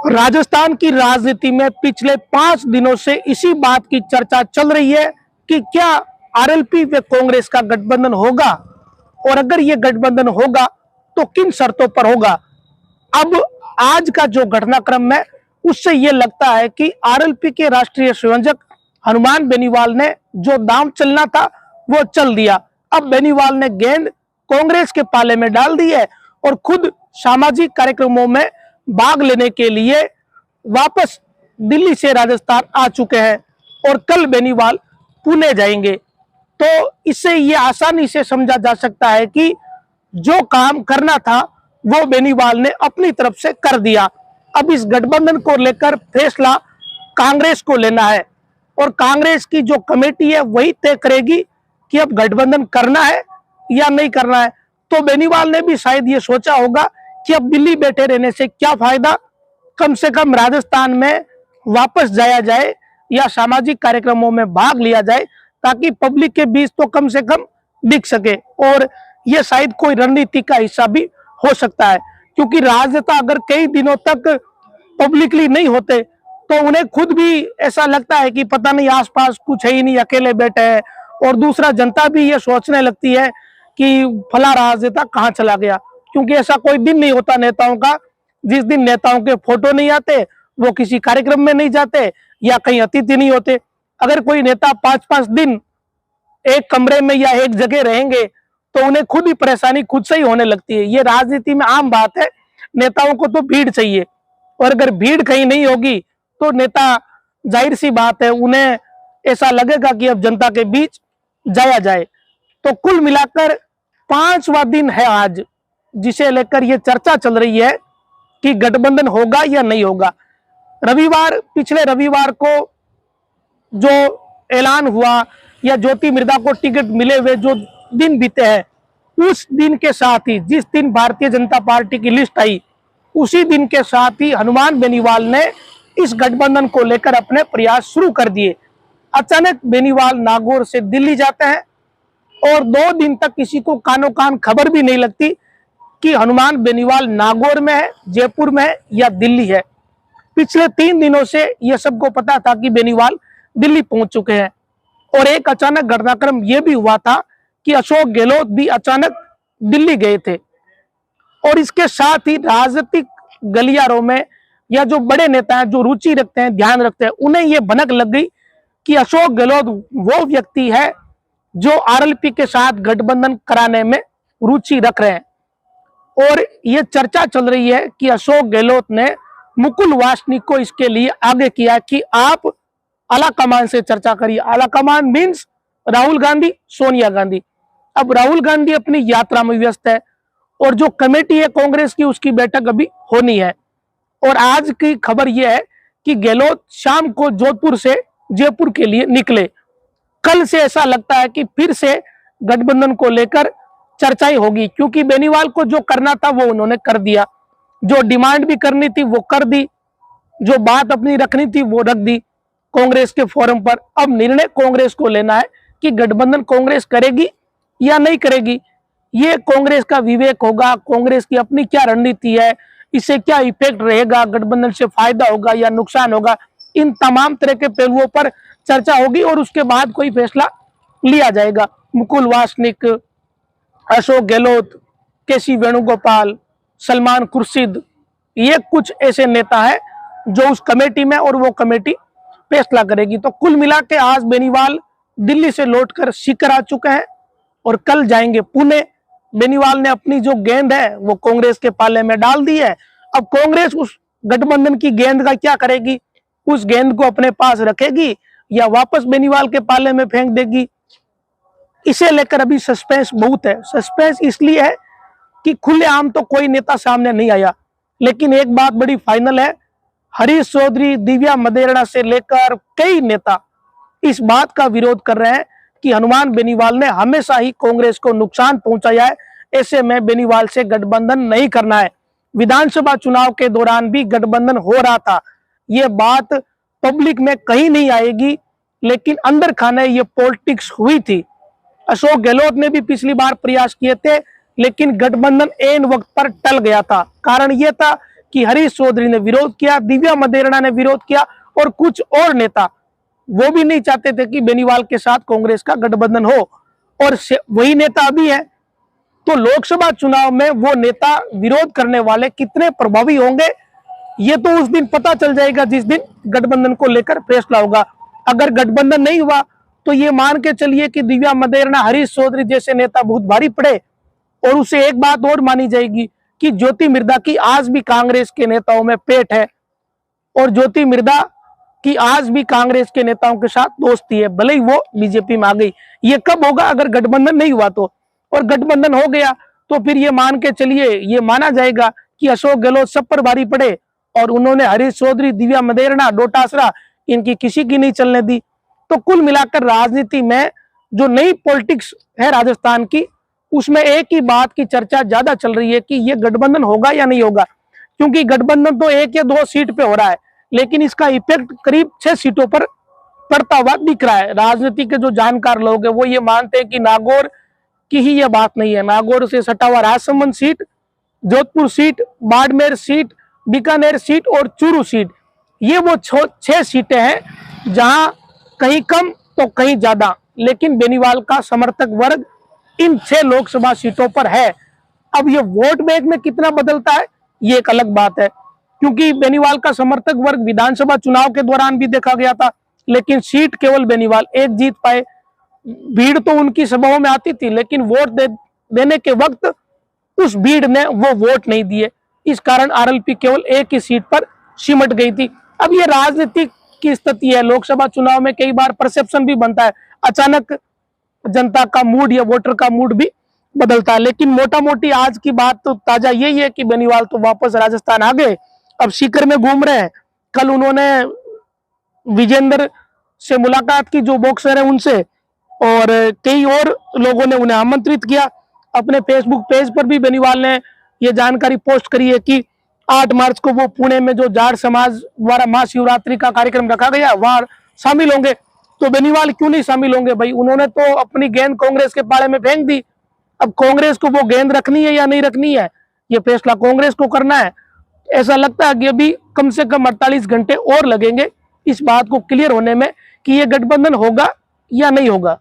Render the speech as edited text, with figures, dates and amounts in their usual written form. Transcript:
राजस्थान की राजनीति में पिछले 5 दिनों से इसी बात की चर्चा चल रही है कि क्या आरएलपी व कांग्रेस का गठबंधन होगा, और अगर ये गठबंधन होगा तो किन शर्तों पर होगा। अब आज का जो घटनाक्रम है उससे ये लगता है कि आरएलपी के राष्ट्रीय संयोजक हनुमान बेनीवाल ने जो दांव चलना था वो चल दिया। अब बेनीवाल ने गेंद कांग्रेस के पाले में डाल दी है और खुद सामाजिक कार्यक्रमों में भाग लेने के लिए वापस दिल्ली से राजस्थान आ चुके हैं और कल बेनीवाल पुणे जाएंगे। तो इससे ये आसानी से समझा जा सकता है कि जो काम करना था वो बेनीवाल ने अपनी तरफ से कर दिया। अब इस गठबंधन को लेकर फैसला कांग्रेस को लेना है और कांग्रेस की जो कमेटी है वही तय करेगी कि अब गठबंधन करना है या नहीं करना है। तो बेनीवाल ने भी शायद ये सोचा होगा कि अब दिल्ली बैठे रहने से क्या फायदा, कम से कम राजस्थान में वापस जाया जाए या सामाजिक कार्यक्रमों में भाग लिया जाए ताकि पब्लिक के बीच तो कम से कम दिख सके। और ये शायद कोई रणनीति का हिस्सा भी हो सकता है, क्योंकि राजनेता अगर कई दिनों तक पब्लिकली नहीं होते तो उन्हें खुद भी ऐसा लगता है कि पता नहीं आसपास कुछ है ही नहीं, अकेले बैठे हैं। और दूसरा, जनता भी ये सोचने लगती है कि फला राजनेता कहाँ चला गया, क्योंकि ऐसा कोई दिन नहीं होता नेताओं का जिस दिन नेताओं के फोटो नहीं आते, वो किसी कार्यक्रम में नहीं जाते या कहीं अतिथि नहीं होते। अगर कोई नेता 5-5 दिन एक कमरे में या एक जगह रहेंगे तो उन्हें खुद ही परेशानी खुद से ही होने लगती है। ये राजनीति में आम बात है, नेताओं को तो भीड़ चाहिए, और अगर भीड़ कहीं नहीं होगी तो नेता, जाहिर सी बात है, उन्हें ऐसा लगेगा कि अब जनता के बीच जाया जाए। तो कुल मिलाकर 5वां दिन है आज, जिसे लेकर ये चर्चा चल रही है कि गठबंधन होगा या नहीं होगा। पिछले रविवार को जो ऐलान हुआ या ज्योति मिर्धा को टिकट मिले हुए जो दिन बीते हैं, उस दिन के साथ ही जिस दिन भारतीय जनता पार्टी की लिस्ट आई उसी दिन के साथ ही हनुमान बेनीवाल ने इस गठबंधन को लेकर अपने प्रयास शुरू कर दिए। अचानक बेनीवाल नागौर से दिल्ली जाते हैं और 2 दिन तक किसी को कानो कान खबर भी नहीं लगती कि हनुमान बेनीवाल नागौर में है, जयपुर में है या दिल्ली है। पिछले 3 दिनों से यह सबको पता था कि बेनीवाल दिल्ली पहुंच चुके हैं। और एक अचानक घटनाक्रम यह भी हुआ था कि अशोक गहलोत भी अचानक दिल्ली गए थे, और इसके साथ ही राजनीतिक गलियारों में या जो बड़े नेता हैं, जो रुचि रखते हैं, ध्यान रखते हैं, उन्हें यह भनक लग गई कि अशोक गहलोत वो व्यक्ति है जो आरएलपी के साथ गठबंधन कराने में रुचि रख रहे हैं। और ये चर्चा चल रही है कि अशोक गहलोत ने मुकुल वासनिक को इसके लिए आगे किया कि आप आला कमान से चर्चा करिए। आला कमान मीन्स राहुल गांधी, सोनिया गांधी। अब राहुल गांधी अपनी यात्रा में व्यस्त है और जो कमेटी है कांग्रेस की उसकी बैठक अभी होनी है। और आज की खबर यह है कि गहलोत शाम को जोधपुर से जयपुर के लिए निकले। कल से ऐसा लगता है कि फिर से गठबंधन को लेकर चर्चाएं होगी, क्योंकि बेनीवाल को जो करना था वो उन्होंने कर दिया, जो डिमांड भी करनी थी वो कर दी, जो बात अपनी रखनी थी वो रख दी कांग्रेस के फोरम पर। अब निर्णय कांग्रेस को लेना है कि गठबंधन कांग्रेस करेगी या नहीं करेगी। ये कांग्रेस का विवेक होगा, कांग्रेस की अपनी क्या रणनीति है, इससे क्या इफेक्ट रहेगा, गठबंधन से फायदा होगा या नुकसान होगा, इन तमाम तरह के पहलुओं पर चर्चा होगी और उसके बाद कोई फैसला लिया जाएगा। मुकुल वासनिक, अशोक गहलोत, केसी वेणुगोपाल, सलमान खुर्शीद, ये कुछ ऐसे नेता हैं जो उस कमेटी में, और वो कमेटी फैसला करेगी। तो कुल मिला के आज बेनीवाल दिल्ली से लौटकर सीकर आ चुके हैं और कल जाएंगे पुणे। बेनीवाल ने अपनी जो गेंद है वो कांग्रेस के पाले में डाल दी है। अब कांग्रेस उस गठबंधन की गेंद का क्या करेगी, उस गेंद को अपने पास रखेगी या वापस बेनीवाल के पाले में फेंक देगी, इसे लेकर अभी सस्पेंस बहुत है। सस्पेंस इसलिए है कि खुलेआम तो कोई नेता सामने नहीं आया, लेकिन एक बात बड़ी फाइनल है, हरीश चौधरी, दिव्या मदेरणा से लेकर कई नेता इस बात का विरोध कर रहे हैं कि हनुमान बेनीवाल ने हमेशा ही कांग्रेस को नुकसान पहुंचाया है, ऐसे में बेनीवाल से गठबंधन नहीं करना है। विधानसभा चुनाव के दौरान भी गठबंधन हो रहा था, ये बात पब्लिक में कहीं नहीं आएगी, लेकिन अंदर खाने ये पॉलिटिक्स हुई थी। अशोक गहलोत ने भी पिछली बार प्रयास किए थे, लेकिन गठबंधन ऐन वक्त पर टल गया था। कारण यह था कि हरीश चौधरी ने विरोध किया, दिव्या मदेरणा ने विरोध किया और कुछ और नेता वो भी नहीं चाहते थे कि बेनीवाल के साथ कांग्रेस का गठबंधन हो, और वही नेता अभी है। तो लोकसभा चुनाव में वो नेता विरोध करने वाले कितने प्रभावी होंगे ये तो उस दिन पता चल जाएगा जिस दिन गठबंधन को लेकर फैसला होगा। अगर गठबंधन नहीं हुआ तो ये मान के चलिए कि दिव्या मदेरणा, हरीश चौधरी जैसे नेता बहुत भारी पड़े। और उसे एक बात और मानी जाएगी कि ज्योति मिर्धा की आज भी कांग्रेस के नेताओं में पेट है, और ज्योति मिर्धा की आज भी कांग्रेस के नेताओं के साथ दोस्ती है, भले ही वो बीजेपी में आ गई। ये कब होगा? अगर गठबंधन नहीं हुआ तो। और गठबंधन हो गया तो फिर ये मान के चलिए, ये माना जाएगा कि अशोक गहलोत सब पर भारी पड़े, और उन्होंने हरीश चौधरी, दिव्या मदेरणा, डोटासरा, इनकी किसी की नहीं चलने दी। तो कुल मिलाकर राजनीति में जो नई पॉलिटिक्स है राजस्थान की, उसमें एक ही बात की चर्चा ज्यादा चल रही है कि ये गठबंधन होगा या नहीं होगा। क्योंकि गठबंधन तो 1 या 2 सीट पे हो रहा है, लेकिन इसका इफेक्ट करीब 6 सीटों पर पड़ता हुआ दिख रहा है। राजनीति के जो जानकार लोग हैं वो ये मानते हैं कि नागौर की ही यह बात नहीं है। नागौर से सटा हुआ Rajsamand seat, Jodhpur seat, Barmer seat, Bikaner seat और चूरू सीट, ये वो 6 सीटें हैं जहां कहीं कम तो कहीं ज्यादा, लेकिन बेनीवाल का समर्थक वर्ग इन 6 लोकसभा सीटों पर है। अब ये वोट बैंक में कितना बदलता है ये एक अलग बात है, क्योंकि बेनीवाल का समर्थक वर्ग विधानसभा चुनाव के दौरान भी देखा गया था, लेकिन सीट केवल बेनीवाल एक जीत पाए। भीड़ तो उनकी सभाओं में आती थी, लेकिन वोट देने के वक्त उस भीड़ ने वो वोट नहीं दिए। इस कारण आरएलपी केवल एक ही सीट पर सिमट गई थी। अब ये राजनीति की स्थिति है। लोकसभा चुनाव में कई बार परसेप्शन भी बनता है, अचानक जनता का मूड या वोटर का मूड भी बदलता है। लेकिन मोटा मोटी आज की बात तो ताजा यही है कि बेनीवाल तो वापस राजस्थान आ गए, अब सीकर में घूम रहे हैं। कल उन्होंने विजेंद्र से मुलाकात की, जो बॉक्सर है उनसे, और कई और लोगों ने उन्हें आमंत्रित किया। अपने फेसबुक पेज पर भी बेनीवाल ने ये जानकारी पोस्ट करी है कि 8 मार्च को वो पुणे में जो जाट समाज द्वारा महाशिवरात्रि का कार्यक्रम रखा गया वहां शामिल होंगे। तो बेनीवाल क्यों नहीं शामिल होंगे भाई? उन्होंने तो अपनी गेंद कांग्रेस के पाले में फेंक दी। अब कांग्रेस को वो गेंद रखनी है या नहीं रखनी है, ये फैसला कांग्रेस को करना है। ऐसा लगता है कि अभी कम से कम 48 घंटे और लगेंगे इस बात को क्लियर होने में कि ये गठबंधन होगा या नहीं होगा।